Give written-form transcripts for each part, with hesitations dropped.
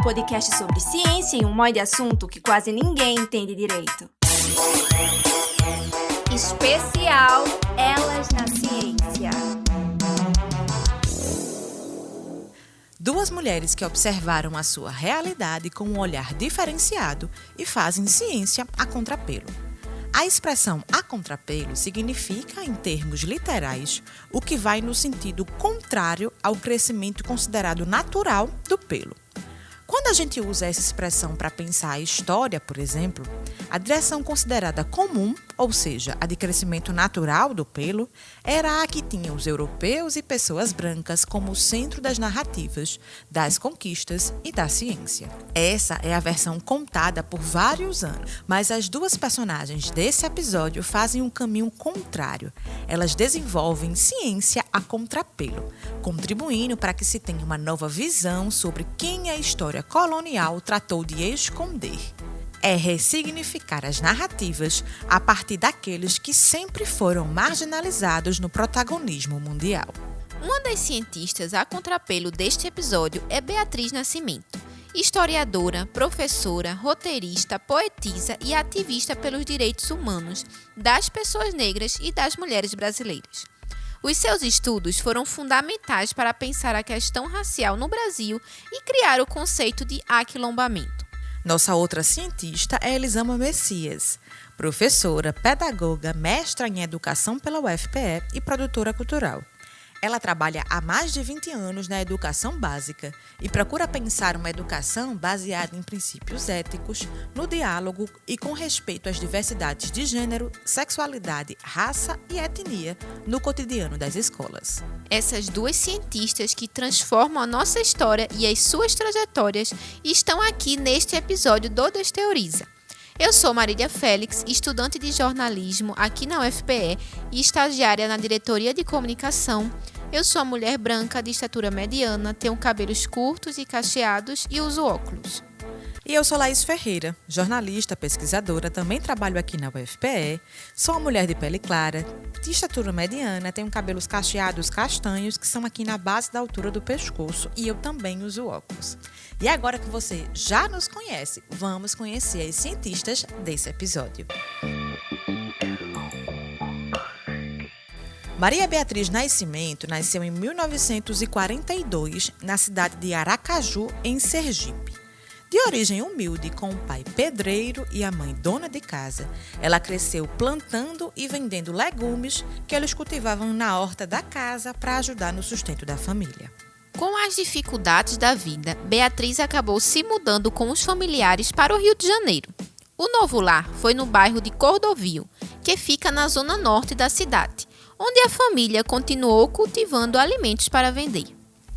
podcast sobre ciência em um monte de assunto que quase ninguém entende direito. Especial Elas na Ciência. Duas mulheres que observaram a sua realidade com um olhar diferenciado e fazem ciência a contrapelo. A expressão a contrapelo significa, em termos literais, o que vai no sentido contrário ao crescimento considerado natural do pelo. Quando a gente usa essa expressão para pensar a história, por exemplo, a direção considerada comum, ou seja, a de crescimento natural do pelo, era a que tinha os europeus e pessoas brancas como o centro das narrativas, das conquistas e da ciência. Essa é a versão contada por vários anos, mas as duas personagens desse episódio fazem um caminho contrário. Elas desenvolvem ciência a contrapelo, contribuindo para que se tenha uma nova visão sobre quem a história colonial tratou de esconder. É ressignificar as narrativas a partir daqueles que sempre foram marginalizados no protagonismo mundial. Uma das cientistas a contrapelo deste episódio é Beatriz Nascimento, historiadora, professora, roteirista, poetisa e ativista pelos direitos humanos das pessoas negras e das mulheres brasileiras. Os seus estudos foram fundamentais para pensar a questão racial no Brasil e criar o conceito de aquilombamento. Nossa outra cientista é Elisama Messias, professora, pedagoga, mestra em educação pela UFPE e produtora cultural. Ela trabalha há mais de 20 anos na educação básica e procura pensar uma educação baseada em princípios éticos, no diálogo e com respeito às diversidades de gênero, sexualidade, raça e etnia no cotidiano das escolas. Essas duas cientistas que transformam a nossa história e as suas trajetórias estão aqui neste episódio do Desteoriza. Eu sou Marília Félix, estudante de jornalismo aqui na UFPE e estagiária na diretoria de comunicação. Eu sou uma mulher branca de estatura mediana, tenho cabelos curtos e cacheados e uso óculos. E eu sou Laís Ferreira, jornalista, pesquisadora, também trabalho aqui na UFPE, sou uma mulher de pele clara, de estatura mediana, tenho cabelos cacheados castanhos que são aqui na base da altura do pescoço e eu também uso óculos. E agora que você já nos conhece, vamos conhecer as cientistas desse episódio. Maria Beatriz Nascimento nasceu em 1942 na cidade de Aracaju, em Sergipe. De origem humilde, com o pai pedreiro e a mãe dona de casa, ela cresceu plantando e vendendo legumes que eles cultivavam na horta da casa para ajudar no sustento da família. Com as dificuldades da vida, Beatriz acabou se mudando com os familiares para o Rio de Janeiro. O novo lar foi no bairro de Cordovil, que fica na zona norte da cidade, onde a família continuou cultivando alimentos para vender.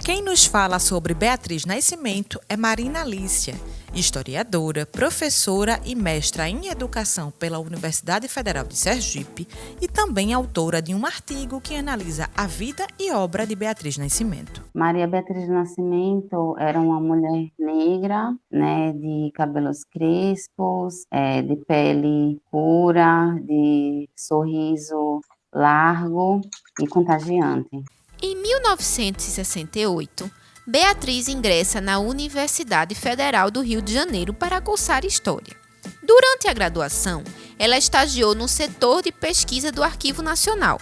Quem nos fala sobre Beatriz Nascimento é Marina Alícia, historiadora, professora e mestra em educação pela Universidade Federal de Sergipe e também autora de um artigo que analisa a vida e obra de Beatriz Nascimento. Maria Beatriz Nascimento era uma mulher negra, de cabelos crespos, de pele pura, de sorriso largo e contagiante. Em 1968, Beatriz ingressa na Universidade Federal do Rio de Janeiro para cursar História. Durante a graduação, ela estagiou no setor de pesquisa do Arquivo Nacional.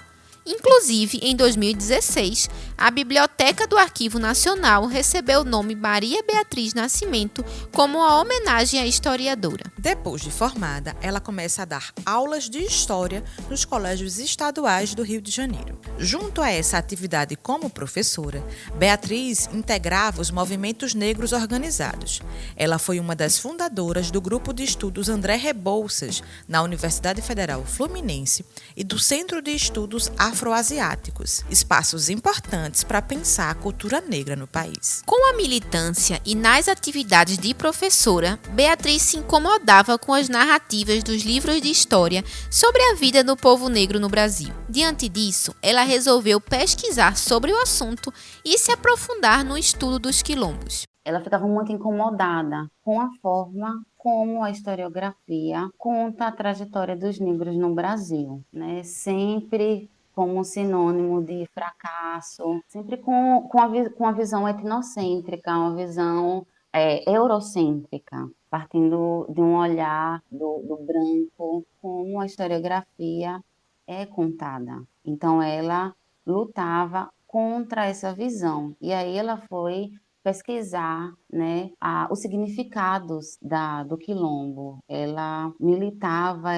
Inclusive, em 2016, a Biblioteca do Arquivo Nacional recebeu o nome Maria Beatriz Nascimento como uma homenagem à historiadora. Depois de formada, ela começa a dar aulas de história nos colégios estaduais do Rio de Janeiro. Junto a essa atividade como professora, Beatriz integrava os movimentos negros organizados. Ela foi uma das fundadoras do Grupo de Estudos André Rebouças, na Universidade Federal Fluminense, e do Centro de Estudos Afroasiáticos, espaços importantes para pensar a cultura negra no país. Com a militância e nas atividades de professora, Beatriz se incomodava com as narrativas dos livros de história sobre a vida do povo negro no Brasil. Diante disso, ela resolveu pesquisar sobre o assunto e se aprofundar no estudo dos quilombos. Ela ficava muito incomodada com a forma como a historiografia conta a trajetória dos negros no Brasil, sempre como sinônimo de fracasso, sempre com a visão etnocêntrica, uma visão eurocêntrica, partindo de um olhar do branco, como a historiografia é contada. Então, ela lutava contra essa visão. E aí ela foi pesquisar, né, os significados do quilombo. Ela militava,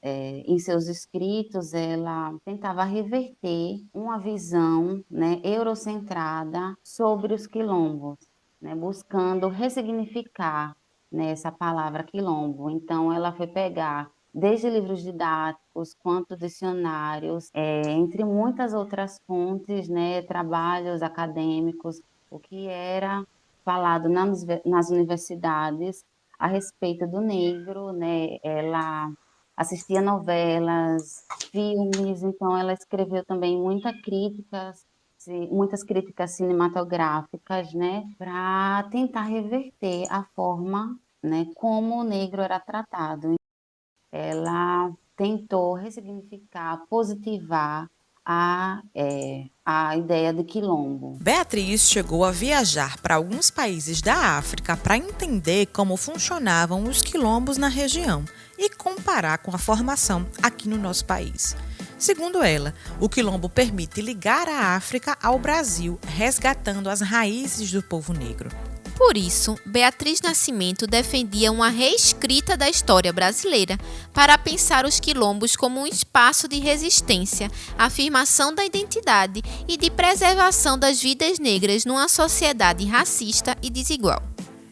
em seus escritos, ela tentava reverter uma visão, né, eurocentrada sobre os quilombos, né, buscando ressignificar, né, essa palavra quilombo. Então, ela foi pegar desde livros didáticos quanto dicionários, entre muitas outras fontes, né, trabalhos acadêmicos, o que era falado nas universidades a respeito do negro, né? Ela assistia novelas, filmes, então ela escreveu também muitas críticas cinematográficas, né, para tentar reverter a forma, né, como o negro era tratado. Ela tentou ressignificar, positivar a ideia de quilombo. Beatriz chegou a viajar para alguns países da África para entender como funcionavam os quilombos na região e comparar com a formação aqui no nosso país. Segundo ela, o quilombo permite ligar a África ao Brasil, resgatando as raízes do povo negro. Por isso, Beatriz Nascimento defendia uma reescrita da história brasileira para pensar os quilombos como um espaço de resistência, afirmação da identidade e de preservação das vidas negras numa sociedade racista e desigual.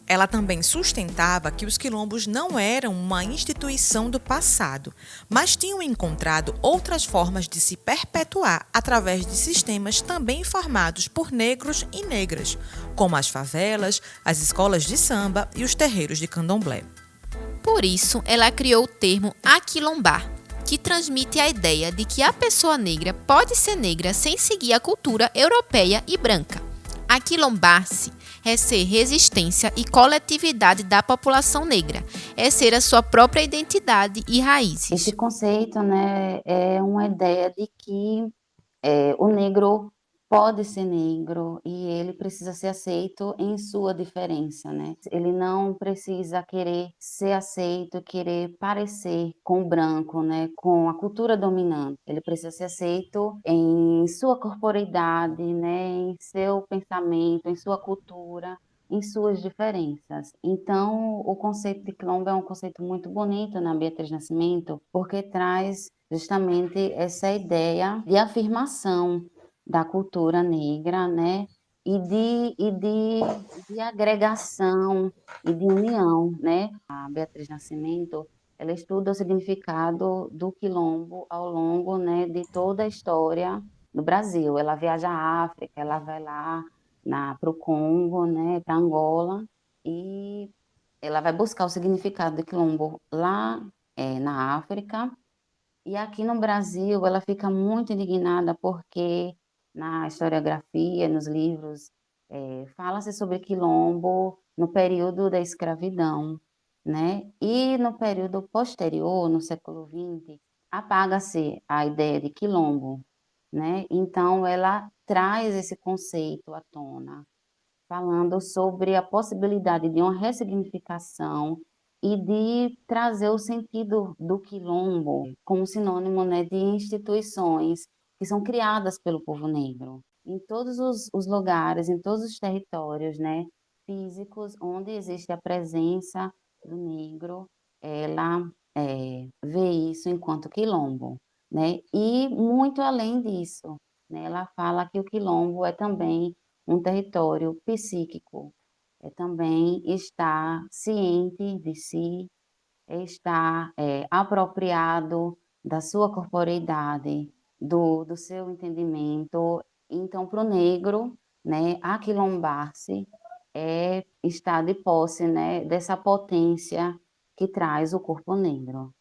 Ela também sustentava que os quilombos não eram uma instituição do passado, mas tinham encontrado outras formas de se perpetuar através de sistemas também formados por negros e negras, como as favelas, as escolas de samba e os terreiros de candomblé. Por isso, ela criou o termo aquilombar, que transmite a ideia de que a pessoa negra pode ser negra sem seguir a cultura europeia e branca. Aquilombar-se é ser resistência e coletividade da população negra, é ser a sua própria identidade e raízes. Esse conceito, né, é uma ideia de que o negro pode ser negro e ele precisa ser aceito em sua diferença, né? Ele não precisa querer ser aceito, querer parecer com o branco, né? Com a cultura dominante. Ele precisa ser aceito em sua corporeidade, né? Em seu pensamento, em sua cultura, em suas diferenças. Então, o conceito de quilombo é um conceito muito bonito na Beatriz Nascimento, porque traz justamente essa ideia de afirmação da cultura negra, né? E de agregação e de união, né? A Beatriz Nascimento, ela estuda o significado do quilombo ao longo, né, de toda a história do Brasil. Ela viaja à África, ela vai lá para o Congo, né, para Angola, e ela vai buscar o significado do quilombo lá na África. E aqui no Brasil, ela fica muito indignada porque na historiografia, nos livros, fala-se sobre quilombo no período da escravidão, né? E no período posterior, no século XX, apaga-se a ideia de quilombo, né? Então, ela traz esse conceito à tona, falando sobre a possibilidade de uma ressignificação e de trazer o sentido do quilombo como sinônimo, né, de instituições que são criadas pelo povo negro em todos os lugares, em todos os territórios, né, físicos onde existe a presença do negro, ela vê isso enquanto quilombo, né? E muito além disso, né, ela fala que o quilombo é também um território psíquico, é também estar ciente de si, é estar apropriado da sua corporeidade, do seu entendimento. Então, para o negro, né, aquilombar-se é estar de posse, né, dessa potência que traz o corpo negro.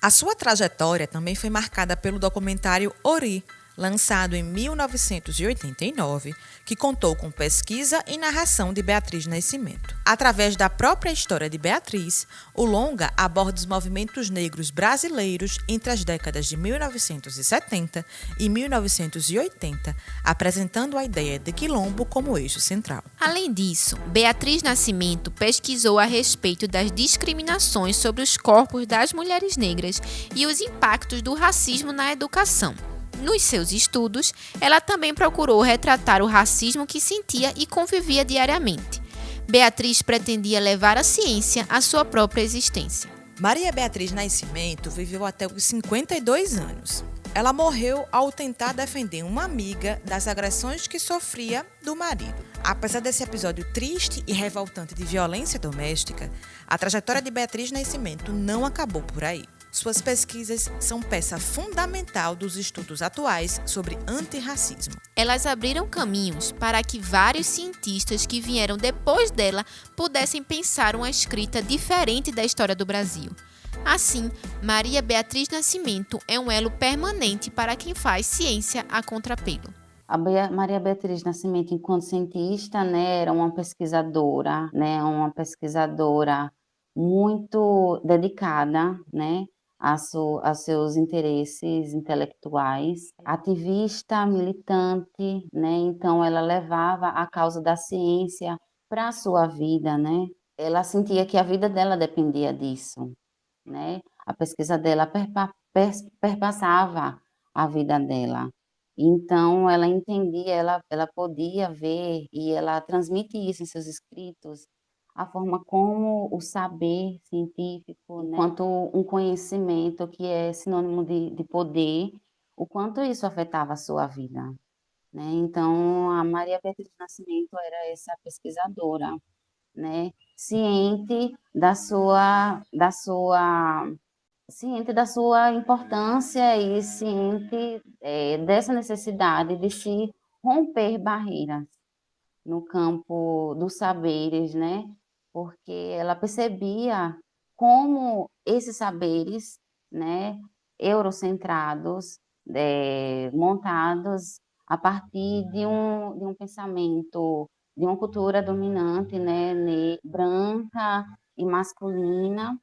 A sua trajetória também foi marcada pelo documentário Ori, lançado em 1989, que contou com pesquisa e narração de Beatriz Nascimento. Através da própria história de Beatriz, o longa aborda os movimentos negros brasileiros entre as décadas de 1970 e 1980, apresentando a ideia de quilombo como eixo central. Além disso, Beatriz Nascimento pesquisou a respeito das discriminações sobre os corpos das mulheres negras e os impactos do racismo na educação. Nos seus estudos, ela também procurou retratar o racismo que sentia e convivia diariamente. Beatriz pretendia levar a ciência à sua própria existência. Maria Beatriz Nascimento viveu até os 52 anos. Ela morreu ao tentar defender uma amiga das agressões que sofria do marido. Apesar desse episódio triste e revoltante de violência doméstica, a trajetória de Beatriz Nascimento não acabou por aí. Suas pesquisas são peça fundamental dos estudos atuais sobre antirracismo. Elas abriram caminhos para que vários cientistas que vieram depois dela pudessem pensar uma escrita diferente da história do Brasil. Assim, Maria Beatriz Nascimento é um elo permanente para quem faz ciência a contrapelo. Maria Beatriz Nascimento, enquanto cientista, né, era uma pesquisadora muito dedicada, né, aos seus interesses intelectuais, ativista, militante, né, então ela levava a causa da ciência para a sua vida, né, ela sentia que a vida dela dependia disso, né, a pesquisa dela perpassava a vida dela, então ela entendia, ela podia ver e ela transmite isso em seus escritos, a forma como o saber científico, né, quanto um conhecimento que é sinônimo de poder, o quanto isso afetava a sua vida, né? Então, a Maria Beatriz Nascimento era essa pesquisadora, né, ciente da sua importância e ciente dessa necessidade de se romper barreiras no campo dos saberes, né? Porque ela percebia como esses saberes, né, eurocentrados, montados a partir de um pensamento, de uma cultura dominante, né, branca e masculina,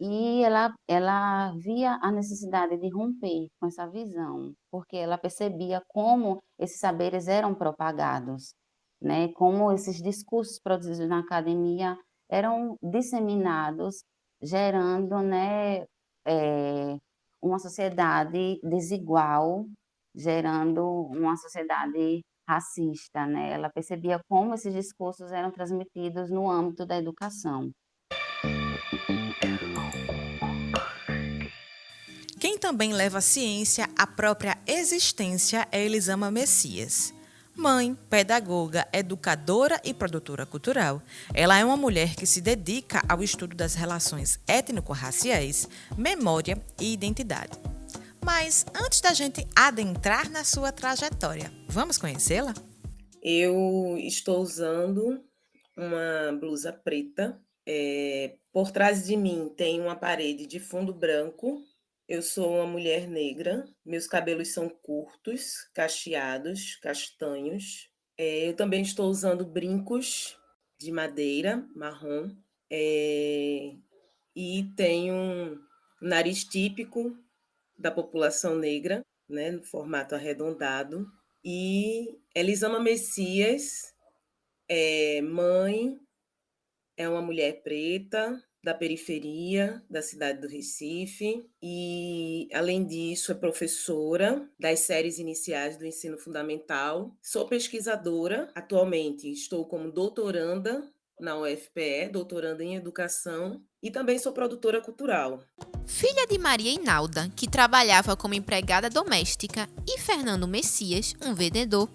e ela via a necessidade de romper com essa visão, porque ela percebia como esses saberes eram propagados, né? Como esses discursos produzidos na academia eram disseminados, gerando, né, uma sociedade desigual, gerando uma sociedade racista, né? Ela percebia como esses discursos eram transmitidos no âmbito da educação. Quem também leva a ciência à própria existência é Elisama Messias. Mãe, pedagoga, educadora e produtora cultural, ela é uma mulher que se dedica ao estudo das relações étnico-raciais, memória e identidade. Mas antes da gente adentrar na sua trajetória, vamos conhecê-la? Eu estou usando uma blusa preta. Por trás de mim tem uma parede de fundo branco. Eu sou uma mulher negra, meus cabelos são curtos, cacheados, castanhos. Eu também estou usando brincos de madeira marrom e tenho um nariz típico da população negra, né, no formato arredondado. E Elisama Messias, mãe, é uma mulher preta, da periferia da cidade do Recife e, além disso, é professora das séries iniciais do ensino fundamental. Sou pesquisadora, atualmente estou como doutoranda na UFPE, doutoranda em educação, e também sou produtora cultural. Filha de Maria Inalda, que trabalhava como empregada doméstica, e Fernando Messias, um vendedor,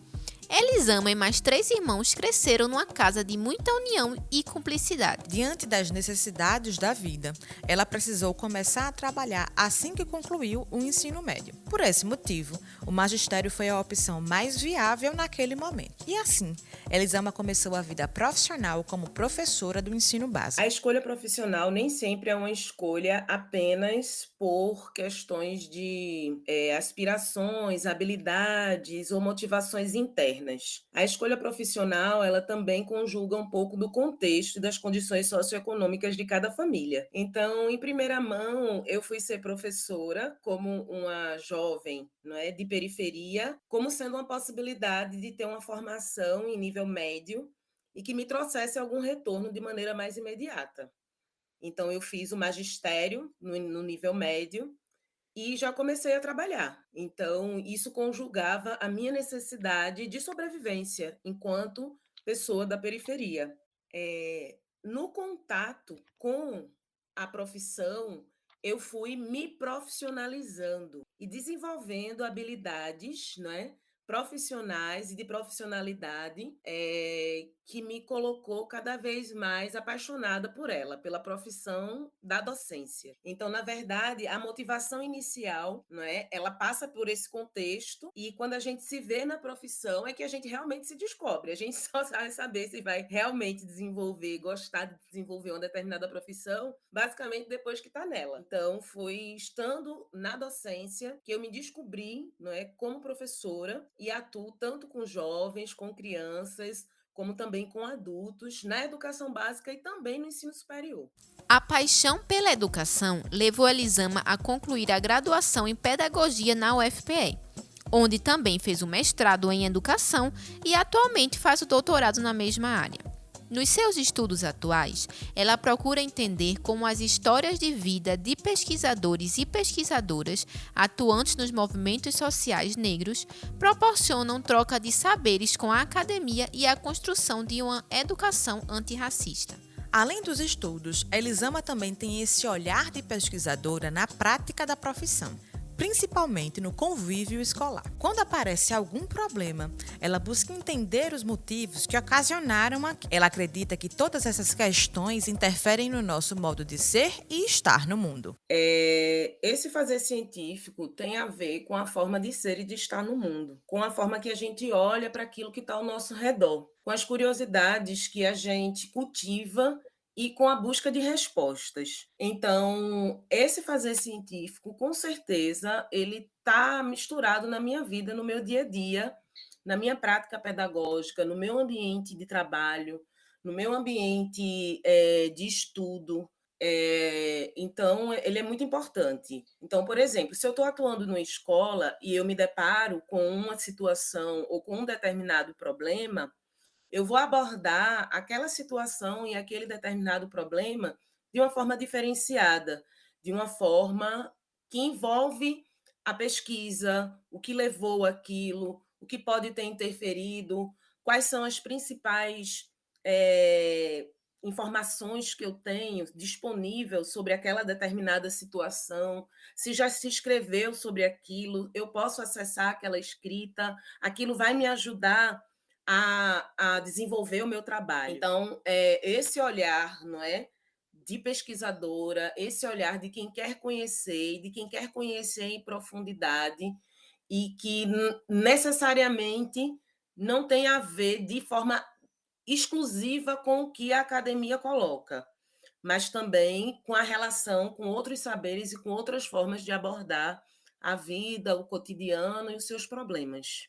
Elisama e mais 3 irmãos cresceram numa casa de muita união e cumplicidade. Diante das necessidades da vida, ela precisou começar a trabalhar assim que concluiu o ensino médio. Por esse motivo, o magistério foi a opção mais viável naquele momento. E assim, Elisama começou a vida profissional como professora do ensino básico. A escolha profissional nem sempre é uma escolha apenas por questões de aspirações, habilidades ou motivações internas. A escolha profissional, ela também conjuga um pouco do contexto e das condições socioeconômicas de cada família. Então, em primeira mão, eu fui ser professora como uma jovem, não é, de periferia, como sendo uma possibilidade de ter uma formação em nível médio e que me trouxesse algum retorno de maneira mais imediata. Então, eu fiz o magistério no nível médio e já comecei a trabalhar. Então, isso conjugava a minha necessidade de sobrevivência enquanto pessoa da periferia. No contato com a profissão, eu fui me profissionalizando e desenvolvendo habilidades, né, profissionais e de profissionalidade que me colocou cada vez mais apaixonada por ela, pela profissão da docência. Então, na verdade, a motivação inicial, não é, ela passa por esse contexto e quando a gente se vê na profissão é que a gente realmente se descobre. A gente só vai saber se vai realmente desenvolver, gostar de desenvolver uma determinada profissão, basicamente depois que está nela. Então, foi estando na docência que eu me descobri, não é, como professora e atuo tanto com jovens, com crianças, como também com adultos, na educação básica e também no ensino superior. A paixão pela educação levou Elisama a concluir a graduação em Pedagogia na UFPE, onde também fez o mestrado em Educação e atualmente faz o doutorado na mesma área. Nos seus estudos atuais, ela procura entender como as histórias de vida de pesquisadores e pesquisadoras atuantes nos movimentos sociais negros proporcionam troca de saberes com a academia e a construção de uma educação antirracista. Além dos estudos, Elisama também tem esse olhar de pesquisadora na prática da profissão, principalmente no convívio escolar. Quando aparece algum problema, ela busca entender os motivos que ocasionaram aquilo. Ela acredita que todas essas questões interferem no nosso modo de ser e estar no mundo. Esse fazer científico tem a ver com a forma de ser e de estar no mundo, com a forma que a gente olha para aquilo que está ao nosso redor, com as curiosidades que a gente cultiva e com a busca de respostas. Então, esse fazer científico, com certeza, ele está misturado na minha vida, no meu dia a dia, na minha prática pedagógica, no meu ambiente de trabalho, no meu ambiente de estudo. Então, ele é muito importante. Então, por exemplo, se eu estou atuando numa escola e eu me deparo com uma situação ou com um determinado problema, eu vou abordar aquela situação e aquele determinado problema de uma forma diferenciada, de uma forma que envolve a pesquisa, o que levou aquilo, o que pode ter interferido, quais são as principais informações que eu tenho disponível sobre aquela determinada situação, se já se escreveu sobre aquilo, eu posso acessar aquela escrita, aquilo vai me ajudar a desenvolver o meu trabalho. Então, esse olhar, não é, de pesquisadora, esse olhar de quem quer conhecer, de quem quer conhecer em profundidade e que necessariamente não tem a ver de forma exclusiva com o que a academia coloca, mas também com a relação com outros saberes e com outras formas de abordar a vida, o cotidiano e os seus problemas.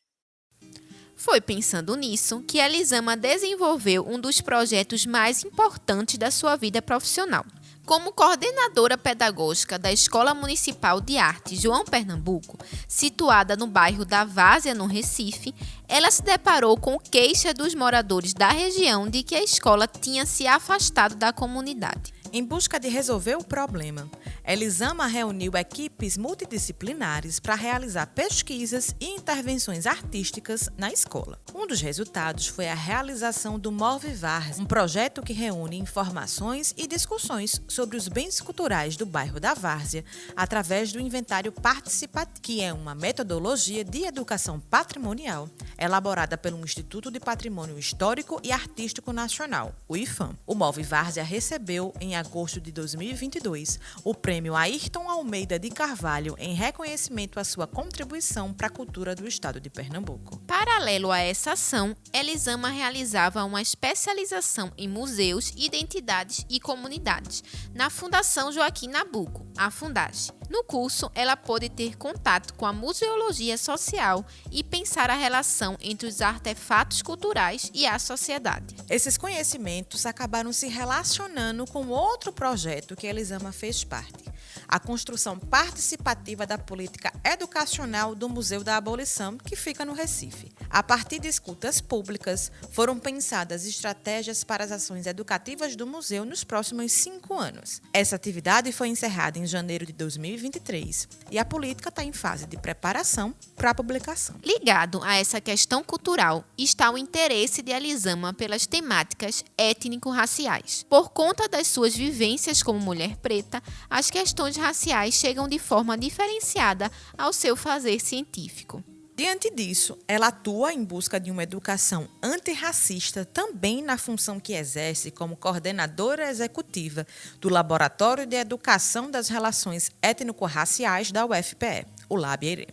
Foi pensando nisso que Elisama desenvolveu um dos projetos mais importantes da sua vida profissional. Como coordenadora pedagógica da Escola Municipal de Arte João Pernambuco, situada no bairro da Várzea, no Recife, ela se deparou com queixas dos moradores da região de que a escola tinha se afastado da comunidade. Em busca de resolver o problema, Elisama reuniu equipes multidisciplinares para realizar pesquisas e intervenções artísticas na escola. Um dos resultados foi a realização do Move Várzea, um projeto que reúne informações e discussões sobre os bens culturais do bairro da Várzea através do inventário participativo, que é uma metodologia de educação patrimonial elaborada pelo Instituto de Patrimônio Histórico e Artístico Nacional, o IFAM. O Move Várzea recebeu, em agosto de 2022, o prêmio Ayrton Almeida de Carvalho em reconhecimento à sua contribuição para a cultura do estado de Pernambuco. Paralelo a essa ação, Elisama realizava uma especialização em museus, identidades e comunidades na Fundação Joaquim Nabuco, a Fundache. No curso, ela pôde ter contato com a museologia social e pensar a relação entre os artefatos culturais e a sociedade. Esses conhecimentos acabaram se relacionando com outro projeto que Elisama fez parte, a construção participativa da política educacional do Museu da Abolição, que fica no Recife. A partir de escutas públicas, foram pensadas estratégias para as ações educativas do museu nos próximos 5 anos. Essa atividade foi encerrada em janeiro de 2023 e a política está em fase de preparação para a publicação. Ligado a essa questão cultural está o interesse de Elisama pelas temáticas étnico-raciais. Por conta das suas vivências como mulher preta, as questões raciais chegam de forma diferenciada ao seu fazer científico. Diante disso, ela atua em busca de uma educação antirracista também na função que exerce como coordenadora executiva do Laboratório de Educação das Relações Étnico-Raciais da UFPE, o LabIERE.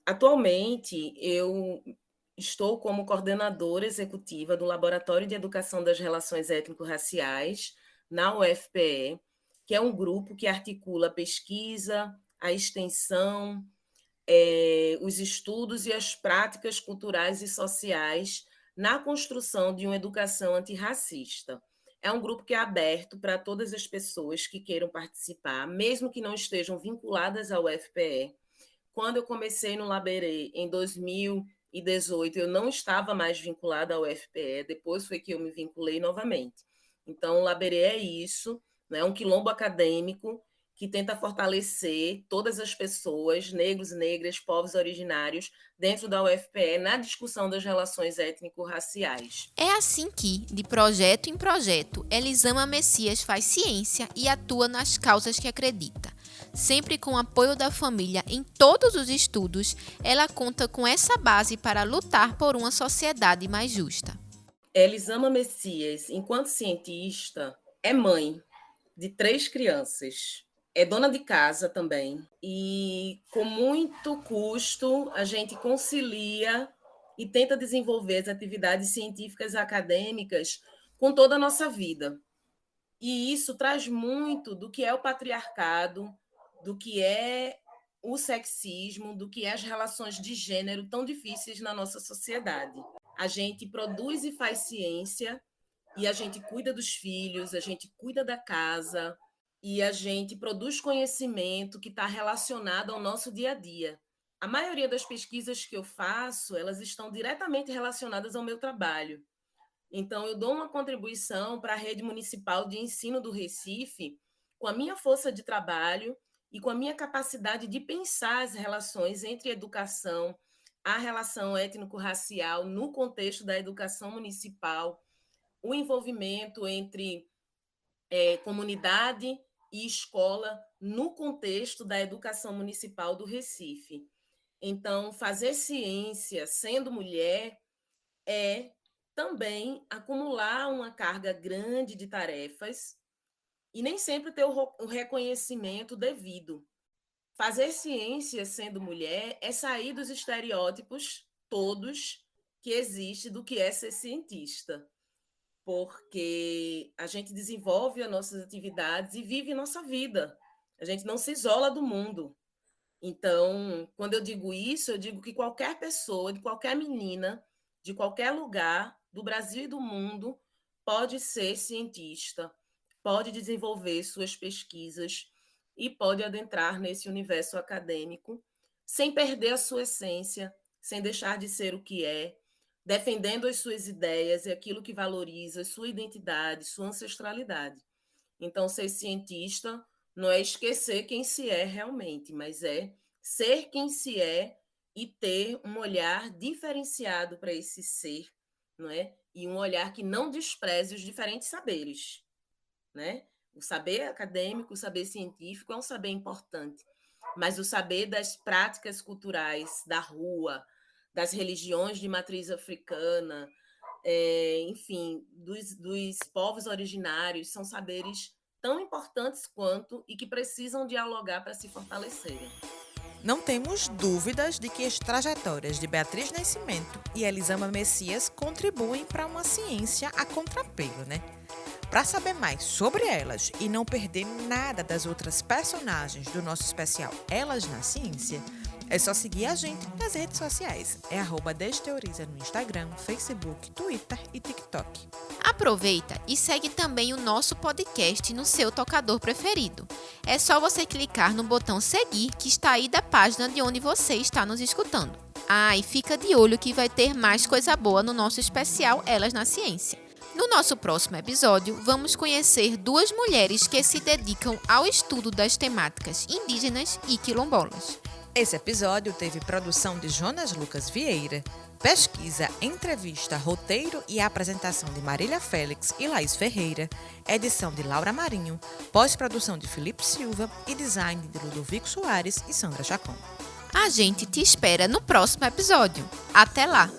Atualmente, eu estou como coordenadora executiva do Laboratório de Educação das Relações Étnico-Raciais na UFPE, que é um grupo que articula a pesquisa, a extensão, os estudos e as práticas culturais e sociais na construção de uma educação antirracista. É um grupo que é aberto para todas as pessoas que queiram participar, mesmo que não estejam vinculadas ao UFPE. Quando eu comecei no LabIERE em 2018, eu não estava mais vinculada ao UFPE, depois foi que eu me vinculei novamente. Então, o LabIERE é isso, né? Um quilombo acadêmico que tenta fortalecer todas as pessoas, negros e negras, povos originários, dentro da UFPE, na discussão das relações étnico-raciais. É assim que, de projeto em projeto, Elisama Messias faz ciência e atua nas causas que acredita. Sempre com o apoio da família em todos os estudos, ela conta com essa base para lutar por uma sociedade mais justa. Elisama Messias, enquanto cientista, é mãe de 3 crianças. É dona de casa também. E com muito custo, a gente concilia e tenta desenvolver as atividades científicas acadêmicas com toda a nossa vida. E isso traz muito do que é o patriarcado, do que é o sexismo, do que é as relações de gênero tão difíceis na nossa sociedade. A gente produz e faz ciência, e a gente cuida dos filhos, a gente cuida da casa, e a gente produz conhecimento que está relacionado ao nosso dia a dia. A maioria das pesquisas que eu faço, elas estão diretamente relacionadas ao meu trabalho. Então, eu dou uma contribuição para a rede municipal de ensino do Recife com a minha força de trabalho e com a minha capacidade de pensar as relações entre educação, a relação étnico-racial no contexto da educação municipal, o envolvimento entre comunidade e escola no contexto da educação municipal do Recife. Então, fazer ciência sendo mulher é também acumular uma carga grande de tarefas e nem sempre ter o reconhecimento devido. Fazer ciência sendo mulher é sair dos estereótipos todos que existem do que é ser cientista, porque a gente desenvolve as nossas atividades e vive nossa vida. A gente não se isola do mundo. Então, quando eu digo isso, eu digo que qualquer pessoa, de qualquer menina, de qualquer lugar do Brasil e do mundo, pode ser cientista, pode desenvolver suas pesquisas e pode adentrar nesse universo acadêmico sem perder a sua essência, sem deixar de ser o que é, defendendo as suas ideias e aquilo que valoriza, sua identidade, sua ancestralidade. Então, ser cientista não é esquecer quem se é realmente, mas é ser quem se é e ter um olhar diferenciado para esse ser, não é? E um olhar que não despreze os diferentes saberes, né? O saber acadêmico, o saber científico é um saber importante, mas o saber das práticas culturais da rua, das religiões de matriz africana, enfim, dos povos originários, são saberes tão importantes quanto e que precisam dialogar para se fortalecerem. Não temos dúvidas de que as trajetórias de Beatriz Nascimento e Elisama Messias contribuem para uma ciência a contrapelo, né? Para saber mais sobre elas e não perder nada das outras personagens do nosso especial Elas na Ciência, é só seguir a gente nas redes sociais. É @Desteoriza no Instagram, Facebook, Twitter e TikTok. Aproveita e segue também o nosso podcast no seu tocador preferido. É só você clicar no botão seguir que está aí da página de onde você está nos escutando. E fica de olho que vai ter mais coisa boa no nosso especial Elas na Ciência. No nosso próximo episódio, vamos conhecer 2 mulheres que se dedicam ao estudo das temáticas indígenas e quilombolas. Esse episódio teve produção de Jonas Lucas Vieira, pesquisa, entrevista, roteiro e apresentação de Marília Félix e Laís Ferreira, edição de Laura Marinho, pós-produção de Felipe Silva e design de Ludovico Soares e Sandra Chacon. A gente te espera no próximo episódio. Até lá!